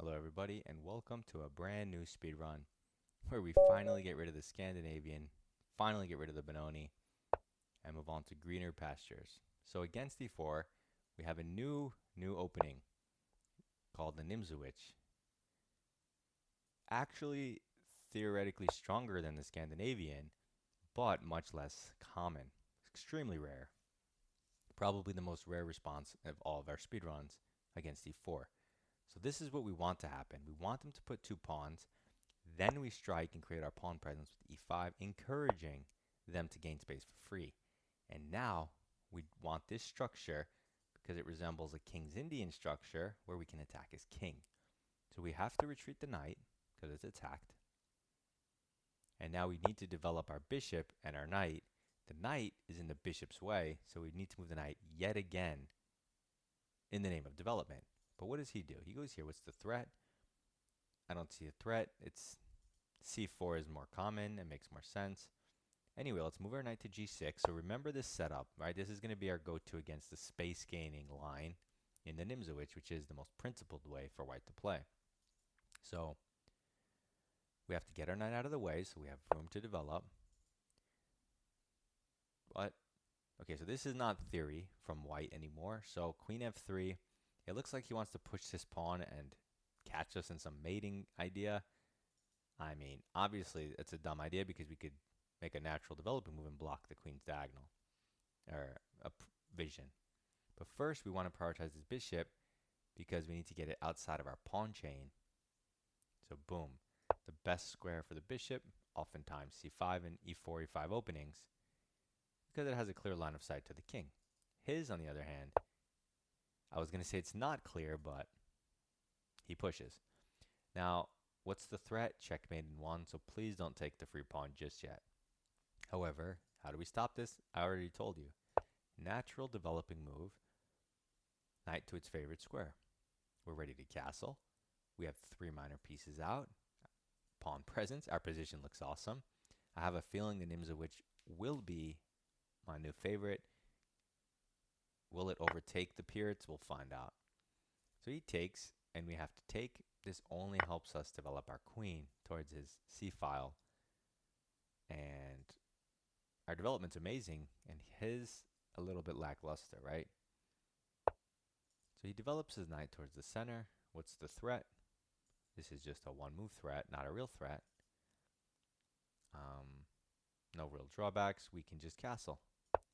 Hello everybody and welcome to a brand new speedrun where we finally get rid of the Scandinavian, finally get rid of the Benoni, and move on to greener pastures. So against E4, we have a new opening called the Nimzowitsch. Actually theoretically stronger than the Scandinavian, but much less common. Extremely rare. Probably the most rare response of all of our speedruns against E4. So this is what we want to happen. We want them to put two pawns. Then we strike and create our pawn presence with e5, encouraging them to gain space for free. And now we want this structure because it resembles a king's Indian structure where we can attack as king. So we have to retreat the knight because it's attacked. And now we need to develop our bishop and our knight. The knight is in the bishop's way, so we need to move the knight yet again in the name of development. But what does he do? He goes here. What's the threat? I don't see a threat. It's c4 is more common. It makes more sense. Anyway, let's move our knight to g6. So remember this setup, right? This is going to be our go-to against the space gaining line in the Nimzowitsch, which is the most principled way for white to play. So we have to get our knight out of the way so we have room to develop. But, okay, so this is not theory from white anymore. So queen f3, it looks like he wants to push this pawn and catch us in some mating idea. I mean, obviously, it's a dumb idea because we could make a natural developing move and block the queen's diagonal, or a vision. But first, we want to prioritize this bishop because we need to get it outside of our pawn chain. So boom, the best square for the bishop, oftentimes c5 and e4, e5 openings, because it has a clear line of sight to the king. His, on the other hand, I was going to say it's not clear, but he pushes. Now, what's the threat? Checkmate in one, so please don't take the free pawn just yet. However, how do we stop this? I already told you. Natural developing move, knight to its favorite square. We're ready to castle. We have three minor pieces out. Pawn presence. Our position looks awesome. I have a feeling the Nimzowitsch will be my new favorite. Will it overtake the Pirates? We'll find out. So he takes, and we have to take. This only helps us develop our queen towards his c-file. And our development's amazing, and his a little bit lackluster, right? So he develops his knight towards the center. What's the threat? This is just a one-move threat, not a real threat. No real drawbacks. We can just castle.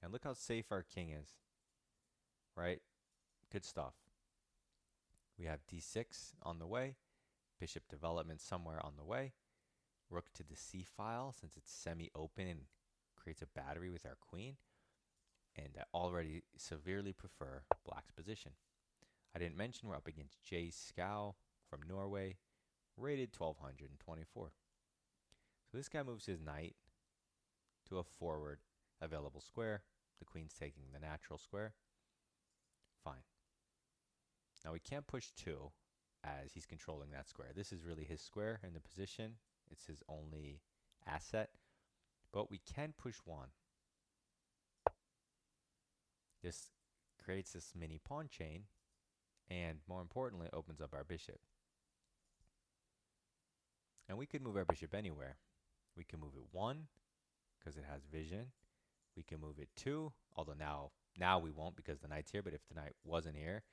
And look how safe our king is, right? Good stuff. We have d6 on the way. Bishop development somewhere on the way. Rook to the c-file since it's semi-open and creates a battery with our queen. And I already severely prefer black's position. I didn't mention we're up against Jay Scow from Norway, rated 1224. So this guy moves his knight to a forward available square. The queen's taking the natural square. Fine. Now we can't push 2 as he's controlling that square. This is really his square in the position. It's his only asset. But we can push 1. This creates this mini pawn chain, and more importantly, opens up our bishop. And we could move our bishop anywhere. We can move it 1 because it has vision. We can move it 2, although now we won't because the knight's here, but if the knight wasn't here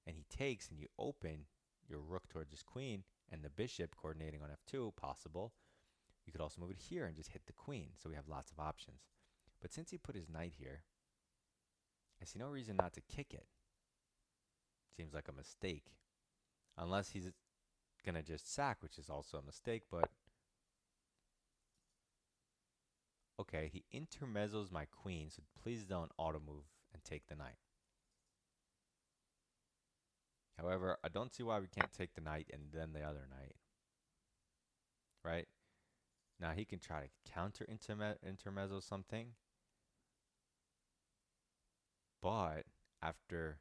and he takes and you open your rook towards his queen and the bishop coordinating on f2, possible. You could also move it here and just hit the queen, so we have lots of options. But since he put his knight here, I see no reason not to kick it. Seems like a mistake. Unless he's going to just sack, which is also a mistake, but okay, he intermezzos my queen, so please don't auto-move and take the knight. However, I don't see why we can't take the knight and then the other knight. Right? Now he can try to counter intermezzo something. But after,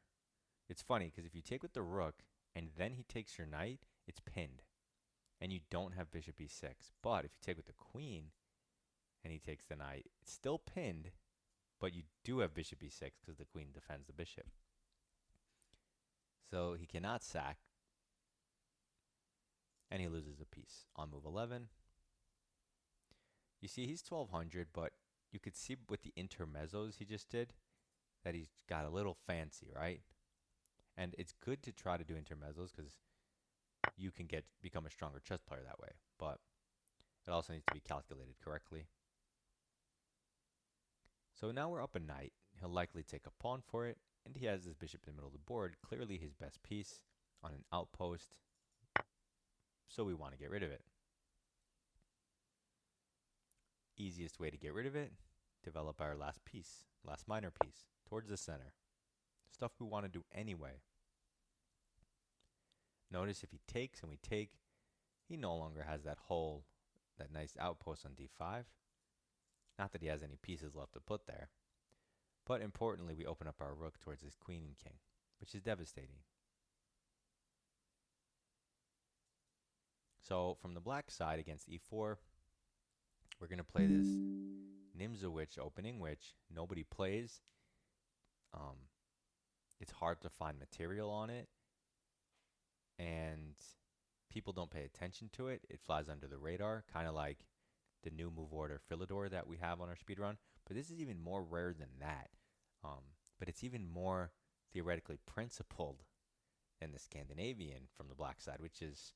it's funny because if you take with the rook and then he takes your knight, it's pinned. And you don't have bishop e6. But if you take with the queen and he takes the knight, it's still pinned, but you do have bishop e6 because the queen defends the bishop. So he cannot sack. and he loses a piece. On move 11, you see he's 1200, but you could see with the intermezzos he just did that he's got a little fancy, right? And it's good to try to do intermezzos because you can become a stronger chess player that way, but it also needs to be calculated correctly. So now we're up a knight. He'll likely take a pawn for it, and he has his bishop in the middle of the board, clearly his best piece on an outpost, so we want to get rid of it. Easiest way to get rid of it, develop our last piece, last minor piece, towards the center. Stuff we want to do anyway. Notice if he takes and we take, he no longer has that hole, that nice outpost on d5. Not that he has any pieces left to put there. But importantly, we open up our rook towards his queen and king, which is devastating. So from the black side against e4, we're going to play this Nimzowitsch opening, which nobody plays. It's hard to find material on it, and people don't pay attention to it. It flies under the radar, kind of like the new move order Philidor that we have on our speedrun. But this is even more rare than that. But it's even more theoretically principled than the Scandinavian from the black side, which is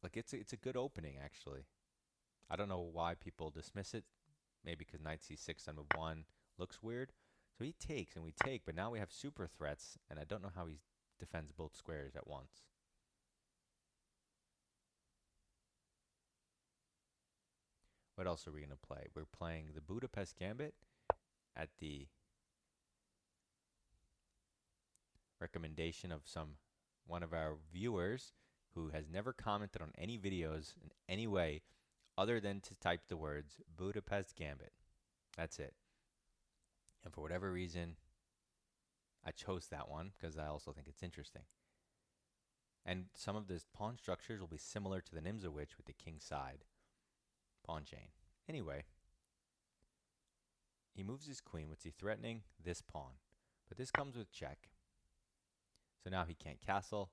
like it's a good opening actually. I don't know why people dismiss it. Maybe because knight c6 on move 1 looks weird. So he takes and we take, but now we have super threats, and I don't know how he defends both squares at once. What else are we going to play? We're playing the Budapest Gambit at the recommendation of one of our viewers who has never commented on any videos in any way other than to type the words Budapest Gambit. That's it. And for whatever reason, I chose that one because I also think it's interesting. And some of the pawn structures will be similar to the Nimzowitsch with the king side pawn chain. Anyway, he moves his queen. What's he threatening? This pawn. But this comes with check. So now he can't castle,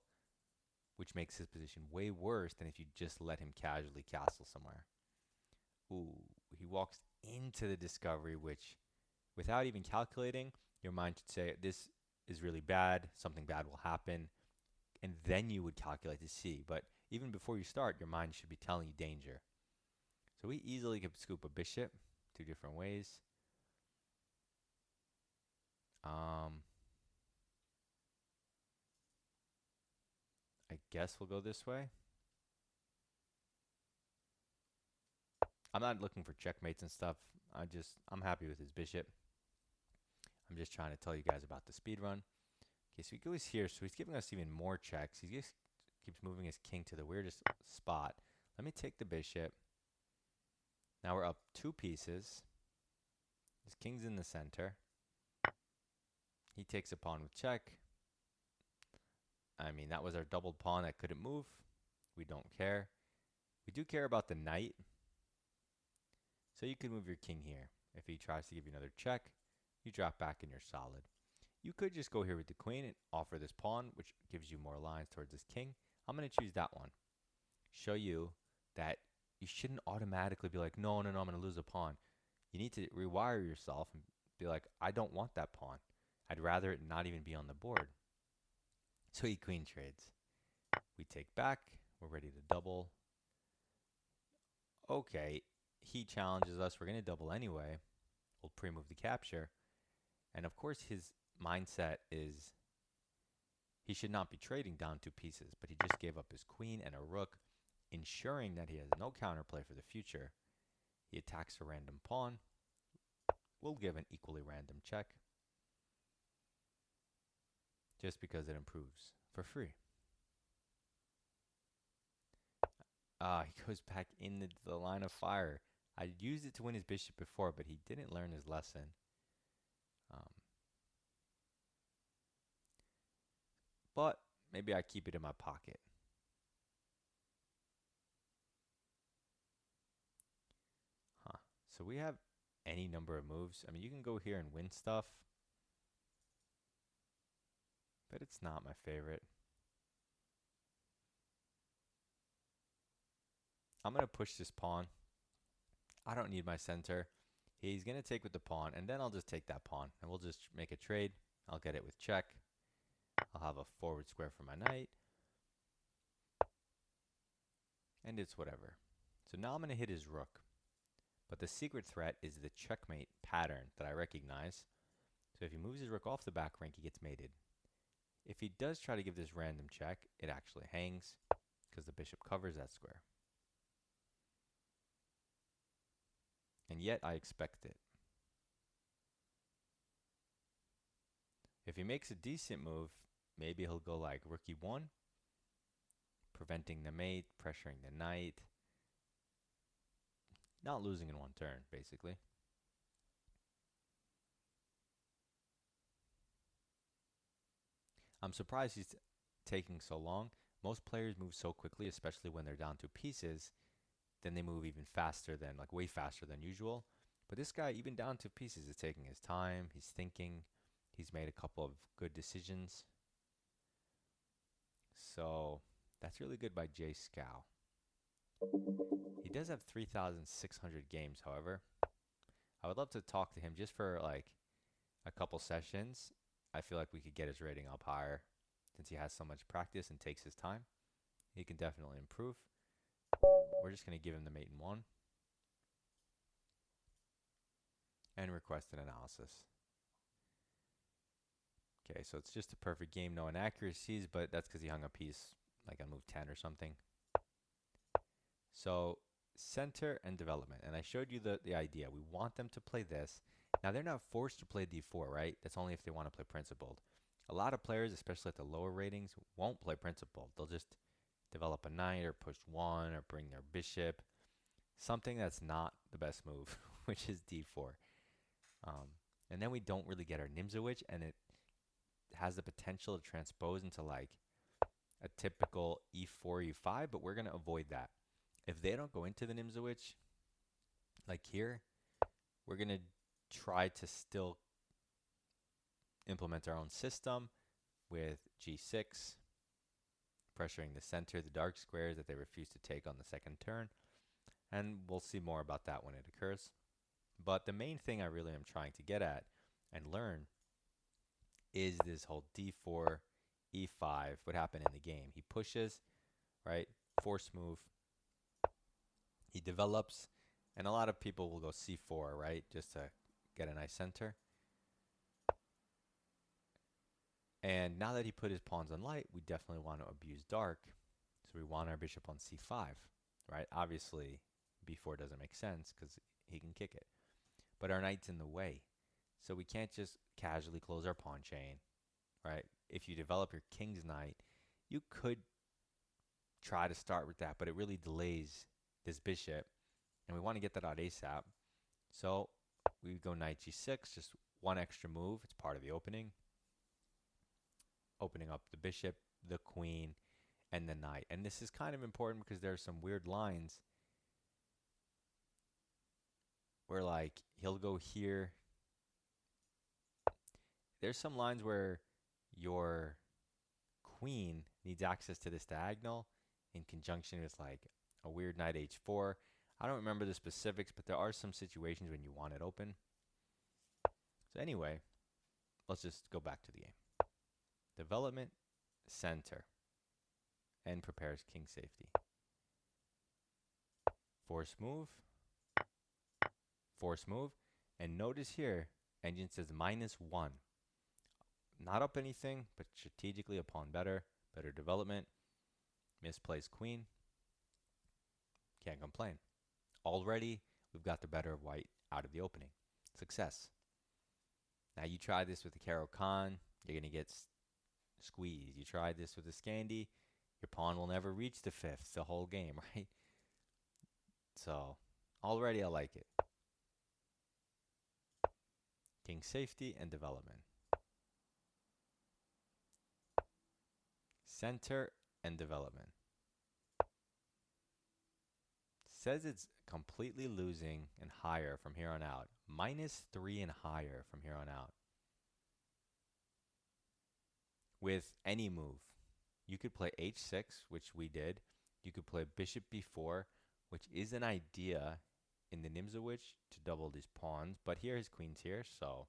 which makes his position way worse than if you just let him casually castle somewhere. Ooh, he walks into the discovery, which, without even calculating, your mind should say, this is really bad, something bad will happen, and then you would calculate to see. But even before you start, your mind should be telling you danger. So we easily could scoop a bishop 2 different ways. I guess we'll go this way. I'm not looking for checkmates and stuff. I'm happy with his bishop. I'm just trying to tell you guys about the speed run. Okay, so he goes here, so he's giving us even more checks. He just keeps moving his king to the weirdest spot. Let me take the bishop. Now we're up 2 pieces. His king's in the center. He takes a pawn with check. I mean, that was our doubled pawn that couldn't move. We don't care. We do care about the knight. So you can move your king here. If he tries to give you another check, you drop back and you're solid. You could just go here with the queen and offer this pawn, which gives you more lines towards this king. I'm going to choose that one. Show you that you shouldn't automatically be like, no, I'm going to lose a pawn. You need to rewire yourself and be like, I don't want that pawn. I'd rather it not even be on the board. So he queen trades. We take back. We're ready to double. Okay, he challenges us. We're going to double anyway. We'll pre-move the capture. And of course, his mindset is he should not be trading down 2 pieces, but he just gave up his queen and a rook, ensuring that he has no counterplay for the future. He attacks a random pawn. We'll give an equally random check, just because it improves for free. He goes back into the line of fire. I used it to win his bishop before, but he didn't learn his lesson. But maybe I keep it in my pocket. So we have any number of moves. I mean, you can go here and win stuff, but it's not my favorite. I'm going to push this pawn. I don't need my center. He's going to take with the pawn, and then I'll just take that pawn, and we'll just make a trade. I'll get it with check. I'll have a forward square for my knight. And it's whatever. So now I'm going to hit his rook. But the secret threat is the checkmate pattern that I recognize. So if he moves his rook off the back rank, he gets mated. If he does try to give this random check, it actually hangs because the bishop covers that square. And yet I expect it. If he makes a decent move, maybe he'll go like rook e1, preventing the mate, pressuring the knight. Not losing in one turn, basically. I'm surprised he's taking so long. Most players move so quickly, especially when they're down to pieces. Then they move even faster than, like way faster than usual. But this guy, even down to pieces, is taking his time. He's thinking. He's made a couple of good decisions. So that's really good by Jay Scow. He does have 3,600 games, however. I would love to talk to him just for like a couple sessions. I feel like we could get his rating up higher since he has so much practice and takes his time. He can definitely improve. We're just going to give him the mate in 1 and request an analysis. Okay, so it's just a perfect game, no inaccuracies, but that's because he hung a piece like on move 10 or something. So center and development, and I showed you the idea. We want them to play this. Now they're not forced to play d4, right? That's only if they want to play principled. A lot of players, especially at the lower ratings, won't play principled. They'll just develop a knight or push 1 or bring their bishop. Something that's not the best move, which is d4. And then we don't really get our Nimzowitsch, and it has the potential to transpose into like a typical e4, e5, but we're going to avoid that. If they don't go into the Nimzowitsch, like here, we're going to try to still implement our own system with g6, pressuring the center, the dark squares that they refuse to take on the second turn. And we'll see more about that when it occurs. But the main thing I really am trying to get at and learn is this whole d4, e5, what happened in the game. He pushes, right? Force move. He develops, and a lot of people will go c4, right? Just to get a nice center. And now that he put his pawns on light, we definitely want to abuse dark. So we want our bishop on c5, right? Obviously, b4 doesn't make sense because he can kick it. But our knight's in the way. So we can't just casually close our pawn chain, right? If you develop your king's knight, you could try to start with that, but it really delays this bishop. And we want to get that out ASAP. So we go knight g6, just one extra move. It's part of the opening. Opening up the bishop, the queen, and the knight. And this is kind of important because there are some weird lines where like he'll go here. There's some lines where your queen needs access to this diagonal in conjunction with like a weird knight h4. I don't remember the specifics, but there are some situations when you want it open. So anyway, let's just go back to the game. Development, center, and prepares king safety. Force move, and notice here, engine says -1. Not up anything, but strategically a pawn better development. Misplaced queen. Can't complain. Already, we've got the better of white out of the opening. Success. Now you try this with the Caro-Kann, you're going to get squeezed. You try this with a Scandi, your pawn will never reach the 5th the whole game, right? So, already I like it. King safety and development. Center and development. Says it's completely losing and higher from here on out. -3 and higher from here on out. With any move. You could play h6, which we did. You could play bishop b4, which is an idea in the Nimzowitsch to double these pawns, but here his queen's here, so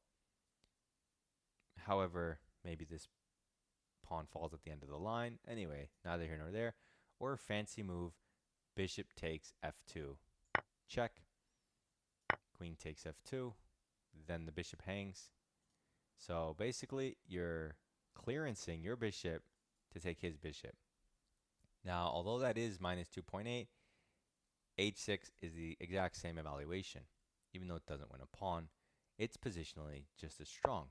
however, maybe this pawn falls at the end of the line. Anyway, neither here nor there. Or a fancy move, bishop takes f2. Check. Queen takes f2. Then the bishop hangs. So basically, you're clearancing your bishop to take his bishop. Now, although that is minus 2.8, h6 is the exact same evaluation. Even though it doesn't win a pawn, it's positionally just as strong.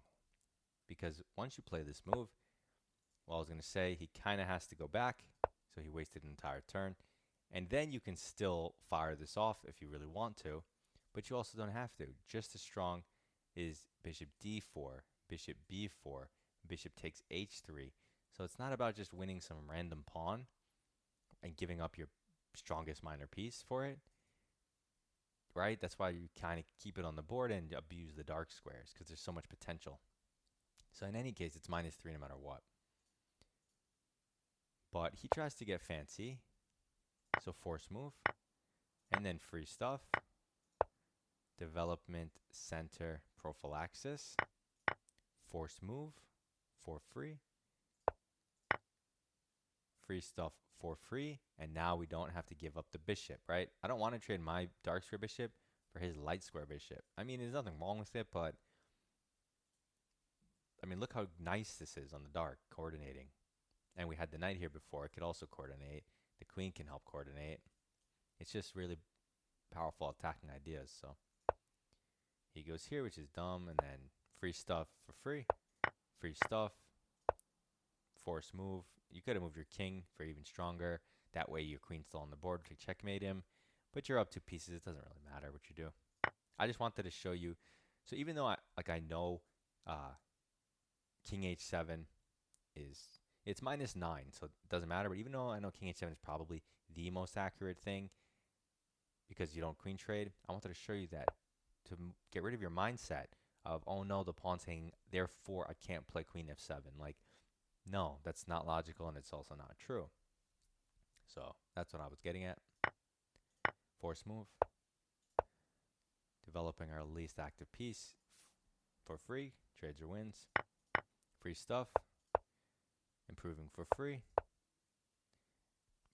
Because once you play this move, well, I was going to say he kind of has to go back, so he wasted an entire turn. And then you can still fire this off if you really want to, but you also don't have to. Just as strong is bishop d4, bishop b4, bishop takes h3. So it's not about just winning some random pawn and giving up your strongest minor piece for it, right? That's why you kind of keep it on the board and abuse the dark squares, because there's so much potential. So in any case, it's minus 3 no matter what. But he tries to get fancy. So force move. And then free stuff. Development center prophylaxis. Force move for free. Free stuff for free. And now we don't have to give up the bishop, right? I don't want to trade my dark square bishop for his light square bishop. I mean, there's nothing wrong with it, but I mean, look how nice this is on the dark, coordinating. And we had the knight here before. It could also coordinate. The queen can help coordinate. It's just really powerful attacking ideas. So he goes here, which is dumb, and then free stuff for free. Free stuff. Force move. You could have moved your king for even stronger. That way your queen's still on the board to checkmate him. But you're up 2 pieces. It doesn't really matter what you do. I just wanted to show you. So even though I know king h7 it's minus 9, so it doesn't matter. But even though I know king h7 is probably the most accurate thing because you don't queen trade, I wanted to show you that to get rid of your mindset of, oh no, the pawn's hanging, therefore I can't play queen f7. Like, no, that's not logical, and it's also not true. So that's what I was getting at. Force move. Developing our least active piece for free. Trades or wins. Free stuff. Improving for free.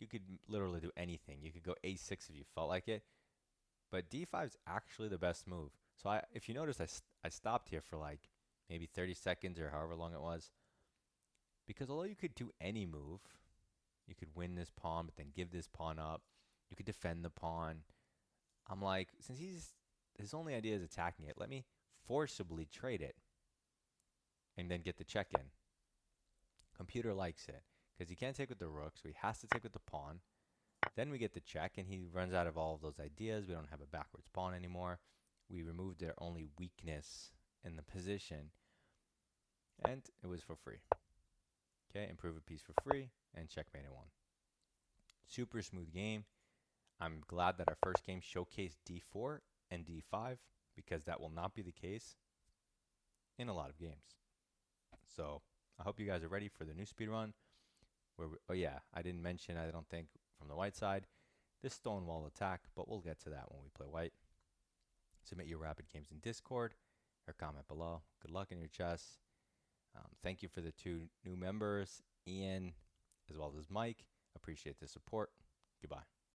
You could literally do anything. You could go a6 if you felt like it. But d5 is actually the best move. So if you notice, I stopped here for like maybe 30 seconds or however long it was. Because although you could do any move, you could win this pawn, but then give this pawn up. You could defend the pawn. I'm like, since his only idea is attacking it, let me forcibly trade it. And then get the check in. Computer likes it. Because he can't take with the rook, so he has to take with the pawn. Then we get the check, and he runs out of all of those ideas. We don't have a backwards pawn anymore. We removed their only weakness in the position. And it was for free. Okay, improve a piece for free, and checkmate it one. Super smooth game. I'm glad that our first game showcased d4 and d5, because that will not be the case in a lot of games. So I hope you guys are ready for the new speedrun. Oh yeah, I didn't mention, I don't think, from the white side, this stone wall attack, but we'll get to that when we play white. Submit your rapid games in Discord or comment below. Good luck in your chess. Thank you for the 2 new members, Ian as well as Mike. Appreciate the support. Goodbye.